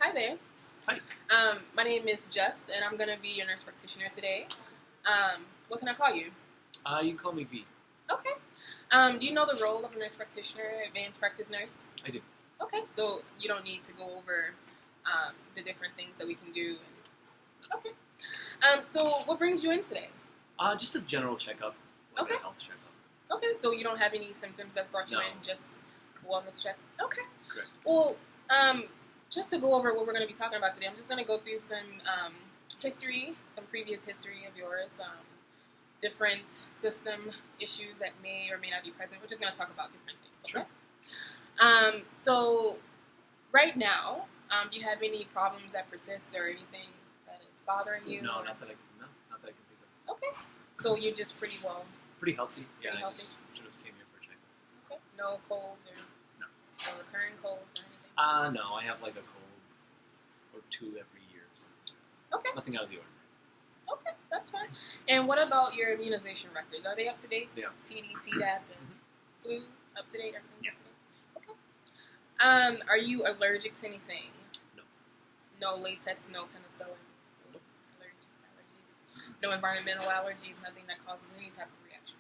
Hi there. Hi. My name is Jess, and I'm going to be your nurse practitioner today. What can I call you? You can call me V. Okay. Do you know the role of a nurse practitioner, advanced practice nurse? I do. Okay, so you don't need to go over the different things that we can do. Okay. So what brings you in today? Just a general checkup, like Okay. a health checkup. Okay, so you don't have any symptoms that brought you No. in, just wellness check? Okay. Correct. Well, just to go over what we're going to be talking about today, I'm just going to go through some history, some previous history of yours, different system issues that may or may not be present. We're just going to talk about different things, okay? Sure. So, right now, do you have any problems that persist or anything that is bothering you? No, or- not that I can think of. Okay. So you're just pretty well, Pretty healthy. Yeah, Pretty I healthy. just sort of came here for a checkup. okay? No colds or No. recurring colds or anything? No, I have like a cold or two every year. So Okay. nothing out of the ordinary. Okay, that's fine. And what about your immunization records? Are they up to date? Yeah. TD, Tdap, and flu up to date? Everything's Yeah. up to date? Okay. Are you allergic to anything? No. No latex, no penicillin? Nope. Allergies? No environmental allergies, nothing that causes any type of reaction?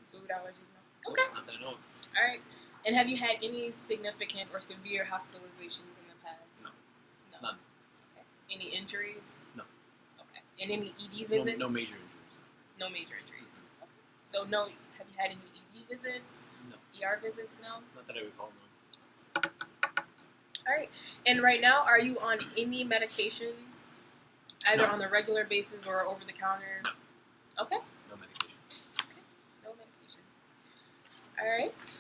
Food allergies? No? Okay. Not that I know of. All right. And have you had any significant or severe hospitalizations in the past? No. No. None. Okay. Any injuries? No. Okay. And any ED visits? No major injuries. No major injuries. Okay. So no, have you had any ED visits? No. ER visits? No? Not that I recall, no. All right. And right now, are you on any medications? Either No. on a regular basis or over the counter? No. Okay. No medication. No medications. All right.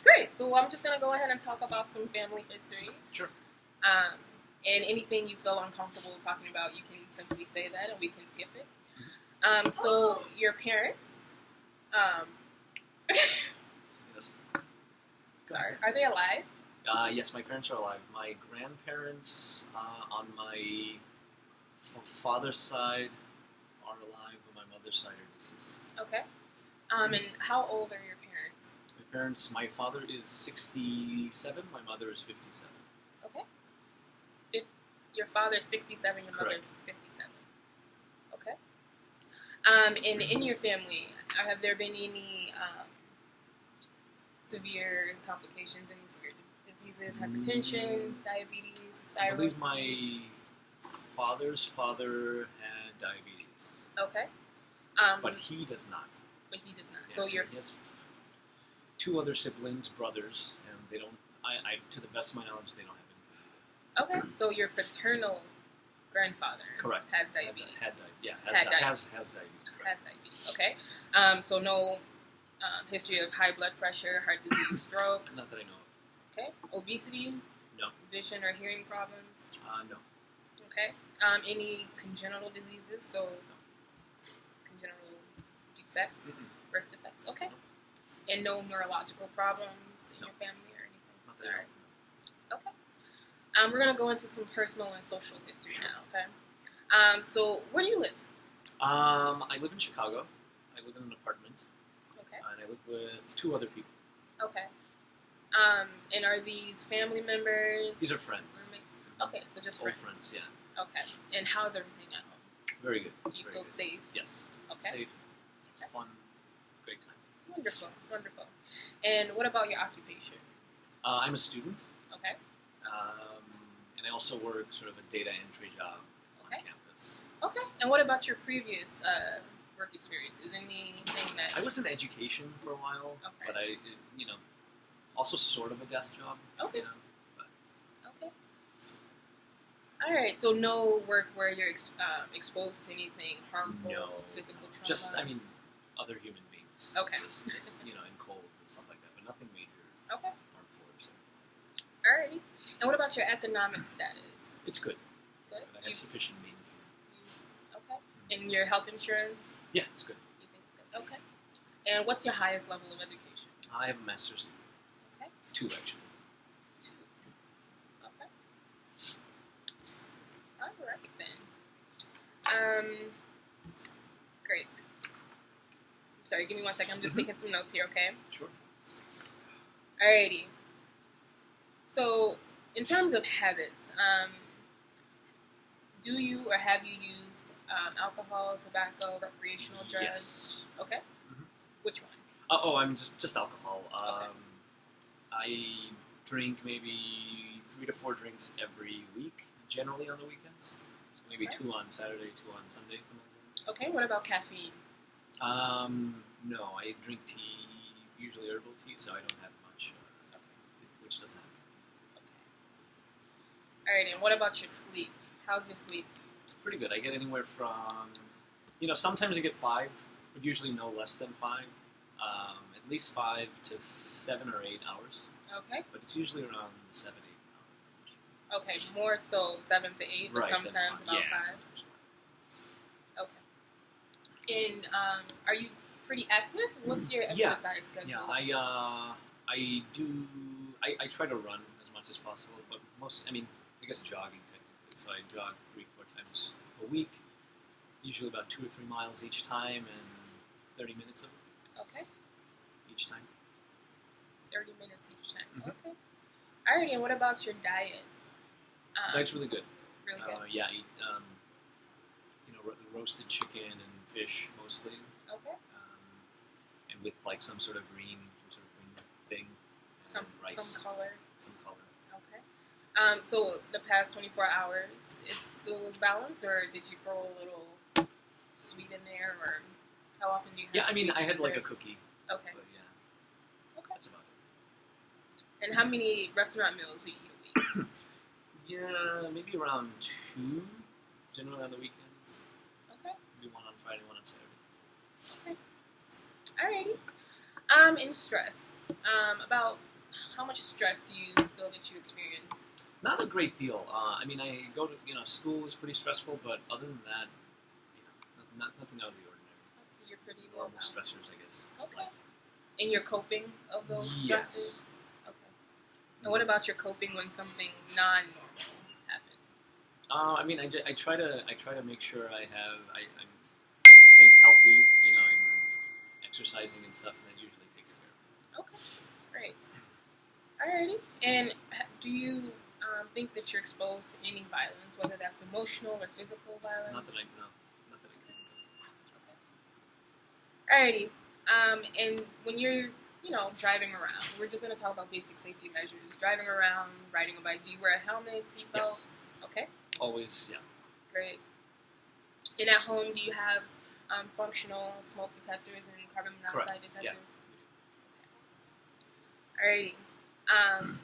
Great. So I'm just going to go ahead and talk about some family history. Sure. And anything you feel uncomfortable talking about, you can simply say that and we can skip it. So your parents, Yes. are they alive? Yes, my parents are alive. My grandparents on my father's side are alive, but my mother's side are deceased. Okay. And how old are your parents? My father is 67, my mother is 57. Okay. Your father's 67, your mother's 57. Okay. And in your family, have there been any severe complications, any severe diseases, hypertension, diabetes, I thyroid believe my disease? father's father had diabetes, Okay. but he does not. But he does not. Yeah, So your he has two other siblings, brothers, and they don't. To the best of my knowledge, they don't have any. okay. So your paternal grandfather Correct. has diabetes. Has diabetes. Had Has diabetes. Correct. Has diabetes. Okay. So no history of high blood pressure, heart disease, stroke. Not that I know of. Okay. Obesity. No. Vision or hearing problems. No. Okay. Any congenital diseases? So congenital defects, Mm-mm. birth defects. Okay. And no neurological problems in No. your family or anything. Not that I know of. Okay. We're gonna go into some personal and social history Sure. now. Okay. So where do you live? I live in Chicago. I live in an apartment, Okay. and I live with two other people. Okay. And are these family members? These are friends. Roommates? Okay, so just Old friends. friends, yeah. Okay. And how's everything at home? Very good. Do you Very feel good. safe? Yes. Okay. Safe. It's Okay. fun. Great time. Wonderful. Wonderful. And what about your occupation? I'm a student, Okay. and I also work sort of a data entry job Okay. on campus. Okay. And what about your previous work experiences? Anything that? I was in education for a while, Okay. but also sort of a desk job. Okay. You know, but Okay. All right. So no work where you're exposed to anything harmful, No. physical trauma. just, other human beings. Okay. Just in colds and stuff like that, but nothing major Okay. harmful or so. Alrighty. And what about your economic status? It's good. Good. So I have sufficient means here. Okay. And your health insurance? Yeah, it's good. You think it's good? Okay. And what's your highest level of education? I have a master's. Okay. 2 actually. 2. Okay. Alright then. Great. Sorry, give me 1 second. I'm just taking some notes here, okay? Sure. Alrighty. So, in terms of habits, do you or have you used alcohol, tobacco, recreational drugs? Yes. Okay. Mm-hmm. Which one? I'm just alcohol. Okay. I drink maybe 3 to 4 drinks every week, generally on the weekends. So maybe Okay. 2 on Saturday, 2 on Sunday, something like Okay. What about caffeine? that. No, I drink tea, usually herbal tea, so I don't have much, Okay. which doesn't have. Okay. All right. And what about your sleep? How's your sleep? Pretty good. I get anywhere from, sometimes I get 5, but usually no less than 5. At least 5 to 7 or 8 hours. Okay. But it's usually around 7, 8 hours. Okay. More so 7 to 8, but Right, sometimes then about yeah, 5. sometimes. Okay. And are you pretty active? What's your Yeah. exercise schedule? Yeah, I do. I try to run as much as possible, but I guess jogging technically. So I jog 3, 4 times a week, usually about 2 or 3 miles each time, and 30 minutes of it Okay. each time. 30 minutes each time. Mhm. Okay. Alrighty, and what about your diet? Diet's really good. Really good. Yeah, eat roasted chicken and fish mostly, Okay. and with like some sort of green thing, and Some rice, some color. some color. Okay. So the past 24 hours, it still was balanced, or did you throw a little sweet in there, or how often do you have Yeah, I sweets had and like a desserts? cookie, Okay. but yeah, Okay. that's about it. And how many restaurant meals do you eat a week? Yeah, maybe around 2, generally on the weekends. Okay. Maybe 1 on Friday, 1 on Saturday. Okay. Alrighty. And stress. About how much stress do you feel that you experience? Not a great deal. I go to, school is pretty stressful, but other than that, nothing out of the ordinary. You're pretty well Normal stressors, I guess. Okay. And you're coping of those stresses? Yes. Okay. And what about your coping when something non-normal happens? I try to make sure I'm staying healthy. I'm exercising and stuff, and that usually takes care of it. Okay. Great. Alrighty. And do you think that you're exposed to any violence, whether that's emotional or physical violence? Not that I know. Not that I can. Okay. Alrighty. And when you're, driving around, we're just going to talk about basic safety measures. Driving around, riding a bike, do you wear a helmet, seatbelt? Yes. Okay. Always, yeah. Great. And at home, do you have functional smoke detectors and carbon monoxide Correct. detectors? Yeah. Alrighty.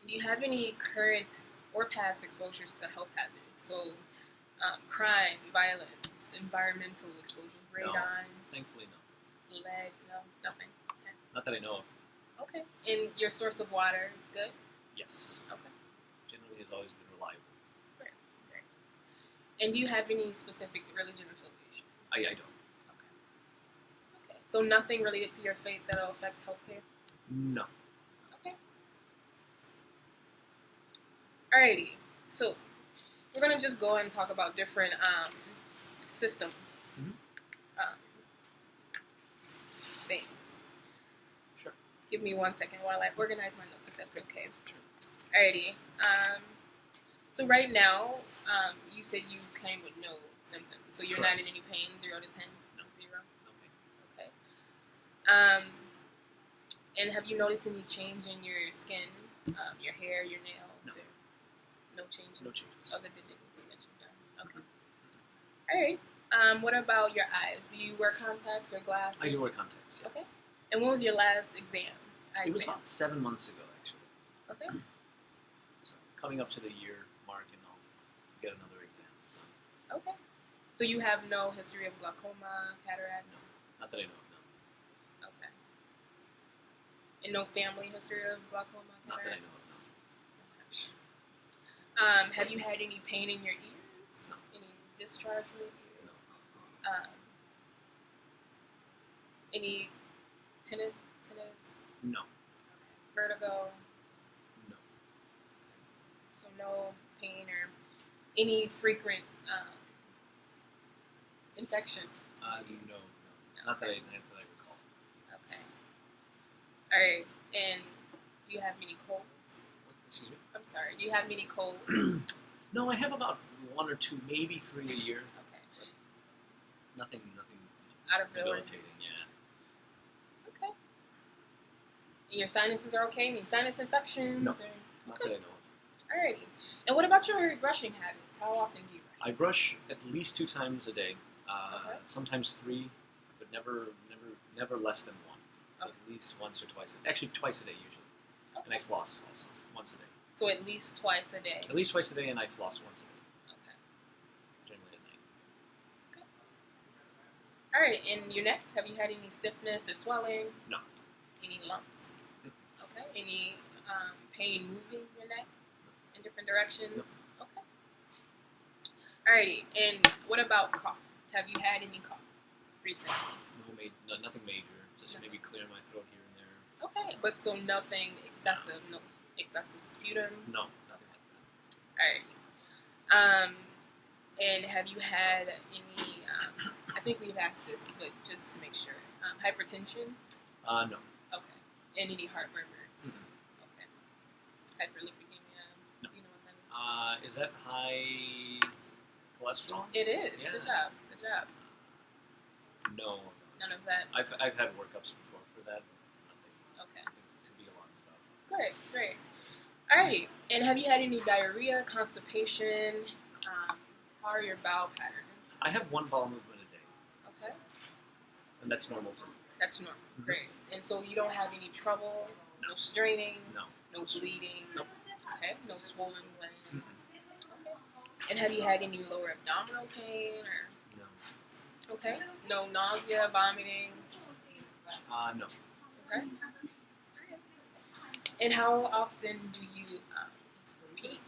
Do you have any current or past exposures to health hazards? So, crime, violence, environmental exposures, radon, No. Thankfully, no. lead, no, nothing. Okay. Not that I know of. Okay. And your source of water is good? Yes. Okay. Generally has always been reliable. Great. Great. And do you have any specific religion affiliation? I don't. Okay. Okay. So nothing related to your faith that'll affect healthcare? No. Okay. Alrighty. So we're gonna just go ahead and talk about different system Mhm. things. Sure. Give me 1 second while I organize my notes, if that's okay. Sure. Alrighty. So right now, you said you came with no symptoms, so you're Correct. not in any pain. 0 to 10. No. 0. No pain. Okay. And have you noticed any change in your skin, your hair, your nails? No. Or no changes? No changes. Other than anything that you've done? Okay. Alright. What about your eyes? Do you wear contacts or glasses? I do wear contacts. Yeah. Okay. And when was your last exam? It was about 7 months ago, actually. Okay. So coming up to the year mark, and I'll get another exam. So Okay. So you have no history of glaucoma, cataracts? No. Not that I know of. No. Okay. And no family history of glaucoma, cataracts? Not that I know of. No. Okay. Have you had any pain in your ears? No. Any discharge from your ears? No. Any tinnitus? No. Vertigo? No. So no pain or any frequent infections? No. Not that I recall. Okay. All right. And do you have many colds? Excuse me? I'm sorry. Do you have many colds? No, I have about 1 or 2, maybe 3 a year. Okay. Nothing Out of the ordinary. debilitating, yeah. Okay. And your sinuses are okay? Any sinus infections? No. Or... Not that I know of. Alrighty. And what about your brushing habits? How often do you brush? I brush at least 2 times a day. Okay. Sometimes 3, but never less than 1. So Okay. at least once or twice. Actually, twice a day usually. Okay. And I floss also once a day. So at least twice a day. At least twice a day, and I floss once a day. Okay. Generally at night. All right. In your neck, have you had any stiffness or swelling? No. Any lumps? Okay. Any pain moving your neck in different directions? No. Okay. Alrighty. And what about cough? Have you had any cough recently? Nothing major. Just Nothing. maybe clear my throat here and there. Okay. But so nothing excessive, no excessive sputum? No, nothing like that. Alrighty. And have you had any, I think we've asked this, but just to make sure, hypertension? No. Okay. And any heart murmurs? Mhm. Okay. Hyperlipidemia? No. You know what that is? Is that high cholesterol? It is. Yeah. Good job. Good job. No. None of that? I've had workups before for that. Okay. Nothing to be alarmed about. Great, great. Alrighty. And have you had any diarrhea, constipation? How are your bowel patterns? I have 1 bowel movement a day. Okay. And that's normal for me. That's normal. Mhm. Great. And so you don't have any trouble? No straining? No. No bleeding? Nope. Okay. No swollen glands? Mm-mm. Okay. And have you had any lower abdominal pain or? No. Okay. No nausea, vomiting? No. Okay. And how often do you pee?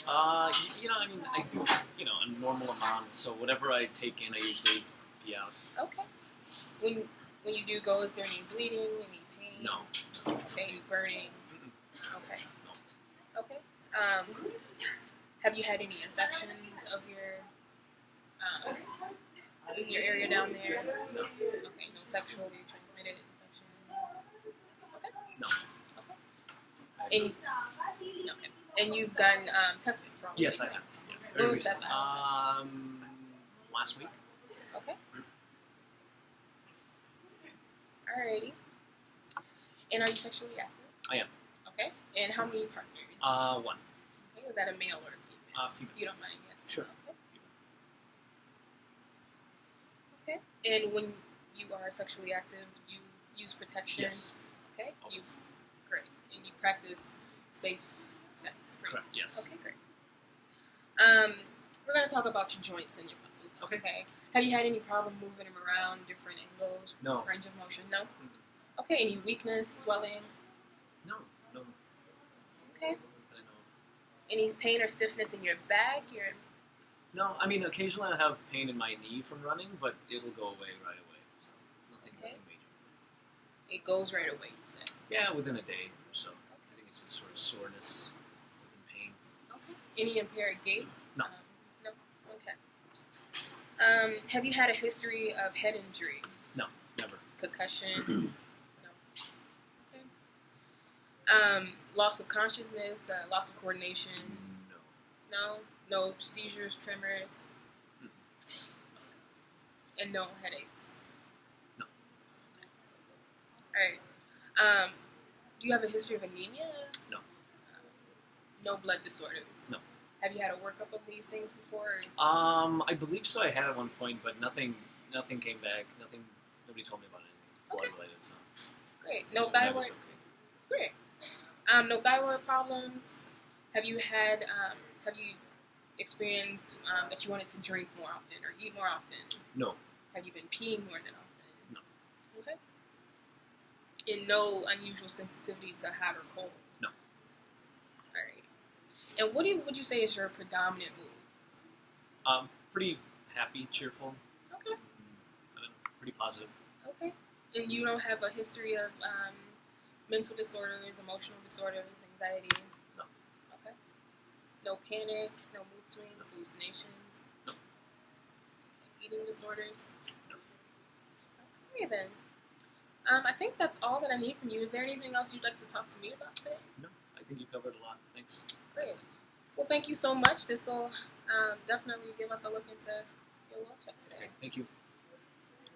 I do, a normal amount. So whatever I take in, I usually pee out. Okay. When you do go, is there any bleeding, any pain? No. Okay. Any burning? Mm-mm. Okay. No. Okay. Have you had any infections of your area down there? No. Okay. No sexually transmitted infections. Okay. No. And okay. And you've gotten tested for all Yes, these I have. things? Yeah, When very was that recently. last Last week. Okay. Alrighty. And are you sexually active? I am. Okay. And how many partners? 1. Okay. Was that a male or a female? Female. You don't mind asking? Sure. Okay. Okay. And when you are sexually active, you use protection? Yes. Okay. Always. Great. And you practice safe sex? Great. Correct. Yes. Okay, great. We're going to talk about your joints and your muscles. Okay. Have you had any problem moving them around, different angles, No. range of motion? No? Okay, any weakness, swelling? No. Okay. That I know of. Any pain or stiffness in your back? No, I mean, occasionally I have pain in my knee from running, but it'll go away right away. So nothing Okay. major. It goes right away, you said. Yeah, within a day or so. I think it's just sort of soreness and pain. Okay. Any impaired gait? No. No? Okay. Have you had a history of head injury? No, never. Concussion? No. Okay. Loss of consciousness, loss of coordination? No. No? No seizures, tremors? Mm. And no headaches? No. Alright. Do you have a history of anemia? No. No blood disorders? No. Have you had a workup of these things before? I believe so. I had at one point, but nothing came back. Nobody told me about anything blood related. So Great. No so that thyroid? was okay. Great. No thyroid problems? Have you experienced that you wanted to drink more often or eat more often? No. Have you been peeing more than often? No. Okay. And no unusual sensitivity to hot or cold? No. Alright. And what would you say is your predominant mood? Pretty happy, cheerful. Okay. I don't know, pretty positive. Okay. And you don't have a history of mental disorders, emotional disorders, anxiety? No. Okay. No panic, no mood swings, hallucinations? No. Eating disorders? No. Okay then. I think that's all that I need from you. Is there anything else you'd like to talk to me about today? No, I I think you covered a lot. Thanks. Great. Well, thank you so much. This will definitely give us a look into your well check today. Okay, thank you.